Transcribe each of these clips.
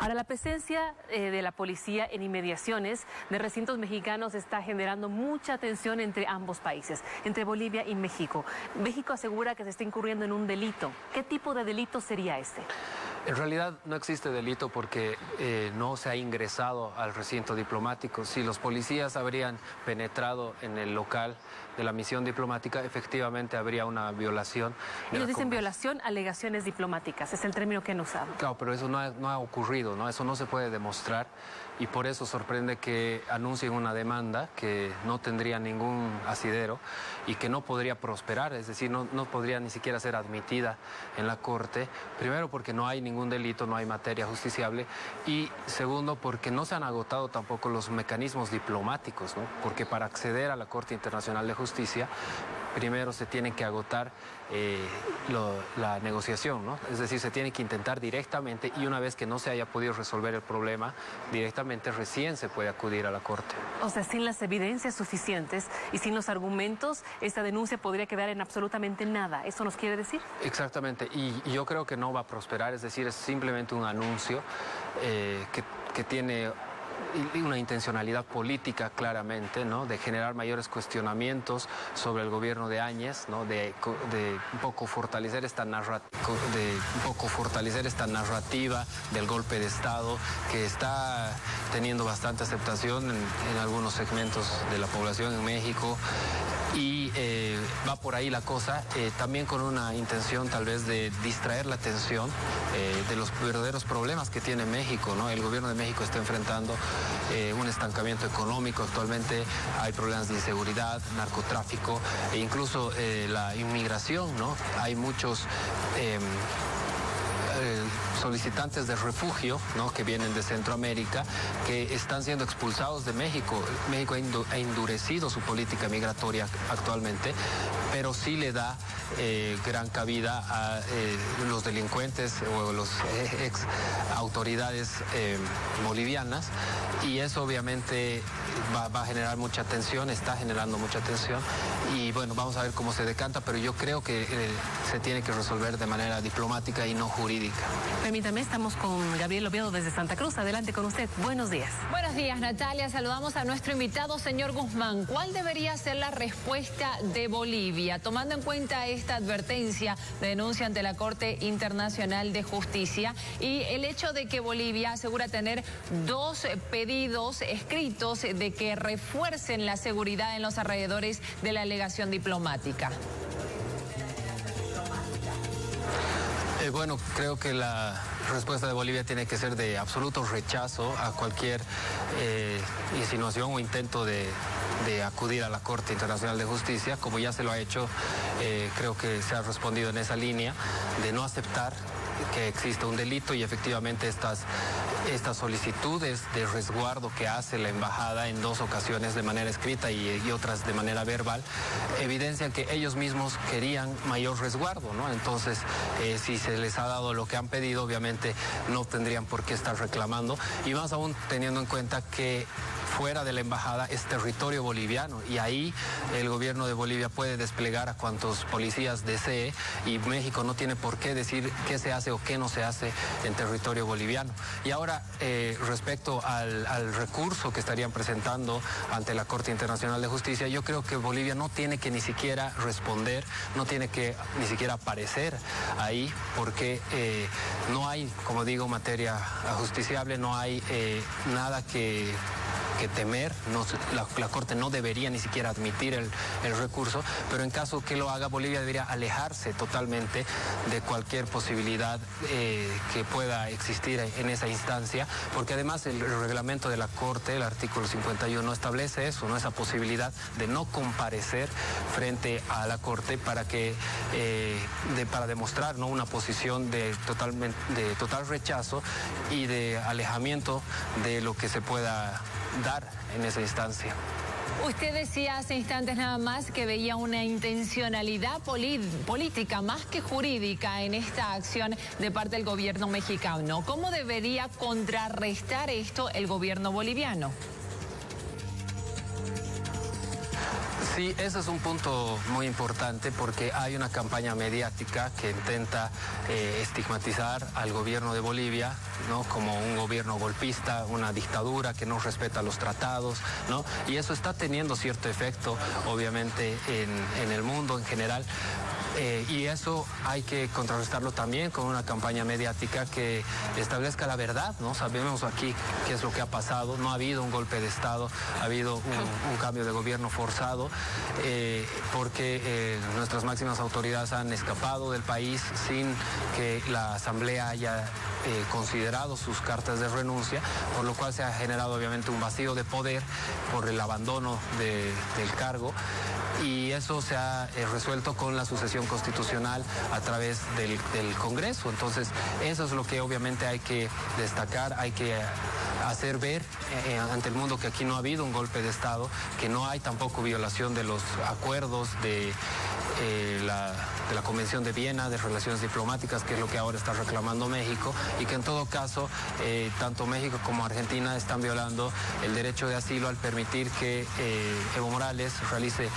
Ahora, la presencia de la policía en inmediaciones de recintos mexicanos está generando mucha tensión entre ambos países, entre Bolivia y México. México asegura que se está incurriendo en un delito. ¿Qué tipo de delito sería este? En realidad no existe delito porque no se ha ingresado al recinto diplomático. Si los policías habrían penetrado en el local de la misión diplomática, efectivamente habría una violación. Ellos dicen violación, alegaciones diplomáticas, es el término que han usado. Claro, pero eso no ha ocurrido, ¿no? Eso no se puede demostrar y por eso sorprende que anuncien una demanda que no tendría ningún asidero y que no podría prosperar, es decir, no podría ni siquiera ser admitida en la Corte, primero porque no hay ningún delito, no hay materia justiciable y segundo porque no se han agotado tampoco los mecanismos diplomáticos, ¿no? Porque para acceder a la Corte Internacional de Justicia primero se tiene que agotar la negociación, ¿no? Es decir, se tiene que intentar directamente y una vez que no se haya podido resolver el problema, directamente recién se puede acudir a la Corte. O sea, sin las evidencias suficientes y sin los argumentos, esta denuncia podría quedar en absolutamente nada. ¿Eso nos quiere decir? Exactamente, y yo creo que no va a prosperar, es decir, es simplemente un anuncio que tiene una intencionalidad política claramente, ¿no? De generar mayores cuestionamientos sobre el gobierno de Áñez, ¿no? De un poco fortalecer esta narrativa del golpe de Estado que está teniendo bastante aceptación en algunos segmentos de la población en México. Y va por ahí la cosa, también con una intención tal vez de distraer la atención de los verdaderos problemas que tiene México, ¿no? El gobierno de México está enfrentando un estancamiento económico, actualmente hay problemas de inseguridad, narcotráfico e incluso la inmigración, ¿no? Hay muchos solicitantes de refugio, ¿no? Que vienen de Centroamérica, que están siendo expulsados de México. México ha endurecido su política migratoria actualmente, pero sí le da gran cabida a los delincuentes o los ex autoridades bolivianas y eso obviamente va a generar mucha tensión, está generando mucha tensión y bueno, vamos a ver cómo se decanta, pero yo creo que se tiene que resolver de manera diplomática y no jurídica. Permítame, estamos con Gabriel Oviedo desde Santa Cruz. Adelante con usted. Buenos días. Buenos días, Natalia. Saludamos a nuestro invitado, señor Guzmán. ¿Cuál debería ser la respuesta de Bolivia, tomando en cuenta esta advertencia de denuncia ante la Corte Internacional de Justicia y el hecho de que Bolivia asegura tener 2 pedidos escritos de que refuercen la seguridad en los alrededores de la alegación diplomática? Bueno, creo que la respuesta de Bolivia tiene que ser de absoluto rechazo a cualquier insinuación o intento de acudir a la Corte Internacional de Justicia, como ya se lo ha hecho, creo que se ha respondido en esa línea de no aceptar que existe un delito y efectivamente estas solicitudes de resguardo que hace la embajada en 2 ocasiones de manera escrita y otras de manera verbal evidencian que ellos mismos querían mayor resguardo, ¿no? Entonces, si se les ha dado lo que han pedido, obviamente no tendrían por qué estar reclamando y más aún teniendo en cuenta que fuera de la embajada es territorio boliviano y ahí el gobierno de Bolivia puede desplegar a cuantos policías desee y México no tiene por qué decir qué se hace o qué no se hace en territorio boliviano. Y ahora, respecto al recurso que estarían presentando ante la Corte Internacional de Justicia, yo creo que Bolivia no tiene que ni siquiera responder, no tiene que ni siquiera aparecer ahí, porque no hay, como digo, materia justiciable, no hay nada que temer, la Corte no debería ni siquiera admitir el recurso, pero en caso que lo haga, Bolivia debería alejarse totalmente de cualquier posibilidad que pueda existir en esa instancia, porque además el reglamento de la Corte, el artículo 51, establece eso, ¿no? Esa posibilidad de no comparecer frente a la Corte para demostrar, ¿no? Una posición de total rechazo y de alejamiento de lo que se pueda dar en esa instancia. Usted decía hace instantes nada más que veía una intencionalidad política más que jurídica en esta acción de parte del gobierno mexicano. ¿Cómo debería contrarrestar esto el gobierno boliviano? Sí, ese es un punto muy importante porque hay una campaña mediática que intenta estigmatizar al gobierno de Bolivia, ¿no?, como un gobierno golpista, una dictadura que no respeta los tratados, ¿no? Y eso está teniendo cierto efecto, obviamente, en el mundo en general. Y eso hay que contrarrestarlo también con una campaña mediática que establezca la verdad, ¿no? Sabemos aquí qué es lo que ha pasado, no ha habido un golpe de Estado, ha habido un cambio de gobierno forzado, porque nuestras máximas autoridades han escapado del país sin que la Asamblea haya considerado sus cartas de renuncia, por lo cual se ha generado obviamente un vacío de poder por el abandono del cargo. Y eso se ha resuelto con la sucesión constitucional a través del Congreso. Entonces, eso es lo que obviamente hay que destacar, hay que hacer ver ante el mundo que aquí no ha habido un golpe de Estado, que no hay tampoco violación de los acuerdos de la Convención de Viena de Relaciones Diplomáticas, que es lo que ahora está reclamando México, y que en todo caso tanto México como Argentina están violando el derecho de asilo al permitir que Evo Morales realice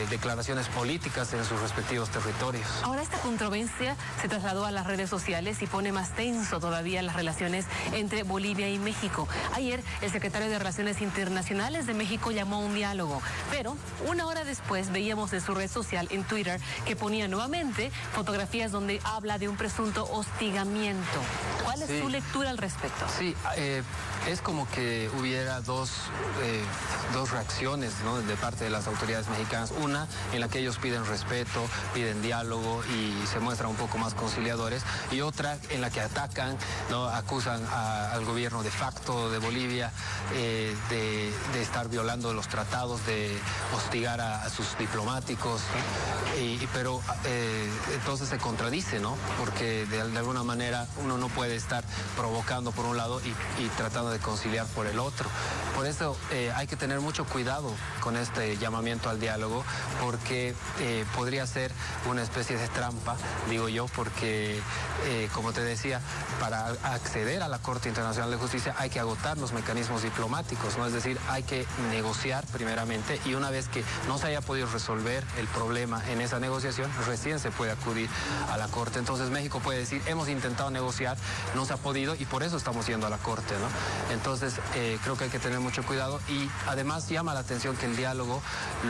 declaraciones políticas en sus respectivos territorios. Ahora esta controversia se trasladó a las redes sociales y pone más tenso todavía las relaciones entre Bolivia y México. Ayer el secretario de Relaciones Internacionales de México llamó a un diálogo, pero una hora después veíamos en su red social, en Twitter, que ponía nuevamente fotografías donde habla de un presunto hostigamiento. ¿Cuál es su lectura al respecto? Sí, es como que hubiera dos reacciones, ¿no?, de parte de las autoridades mexicanas. Una en la que ellos piden respeto, piden diálogo y se muestran un poco más conciliadores, y otra en la que atacan, ¿no?, acusan al gobierno de facto de Bolivia de estar violando los tratados, de hostigar a sus diplomáticos, pero entonces se contradice, ¿no?, porque de alguna manera uno no puede estar provocando por un lado y tratando de conciliar por el otro. Por eso hay que tener mucho cuidado con este llamamiento al diálogo, porque podría ser una especie de trampa, digo yo, porque como te decía, para acceder a la Corte Internacional de Justicia hay que agotar los mecanismos diplomáticos, ¿no? Es decir, hay que negociar primeramente, y una vez que no se haya podido resolver el problema en esa negociación, recién se puede acudir a la Corte. Entonces México puede decir, hemos intentado negociar, no se ha podido y por eso estamos yendo a la Corte, ¿no? Entonces creo que hay que tener mucho cuidado, y además llama la atención que el diálogo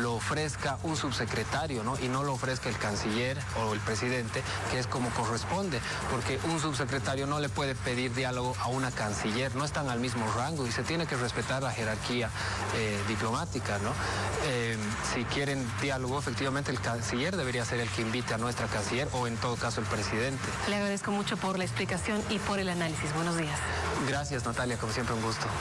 lo ofrezca un subsecretario, ¿no?, y no lo ofrezca el canciller o el presidente, que es como corresponde, porque un subsecretario no le puede pedir diálogo a una canciller, no están al mismo rango y se tiene que respetar la jerarquía diplomática, ¿no? Si quieren diálogo, efectivamente el canciller debería ser el que invite a nuestra canciller, o en todo caso el presidente. Le agradezco mucho por la explicación y por el análisis. Buenos días. Gracias, Natalia, como siempre un gusto.